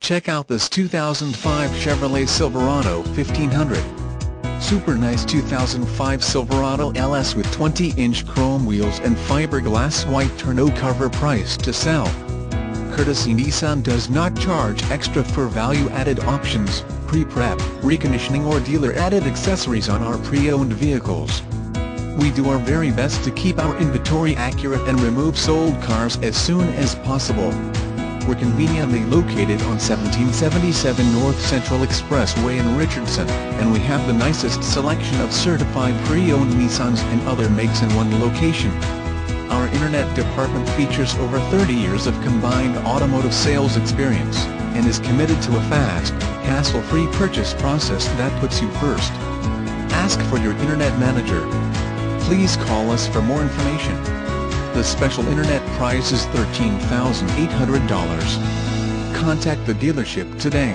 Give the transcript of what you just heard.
Check out this 2005 Chevrolet Silverado 1500. Super nice 2005 Silverado LS with 20-inch chrome wheels and fiberglass white tonneau cover, price to sell. Courtesy Nissan does not charge extra for value-added options, pre-prep, reconditioning or dealer-added accessories on our pre-owned vehicles. We do our very best to keep our inventory accurate and remove sold cars as soon as possible. We're conveniently located on 1777 North Central Expressway in Richardson, and we have the nicest selection of certified pre-owned Nissans and other makes in one location. Our Internet department features over 30 years of combined automotive sales experience, and is committed to a fast, hassle-free purchase process that puts you first. Ask for your Internet manager. Please call us for more information. The special Internet price is $13,800. Contact the dealership today.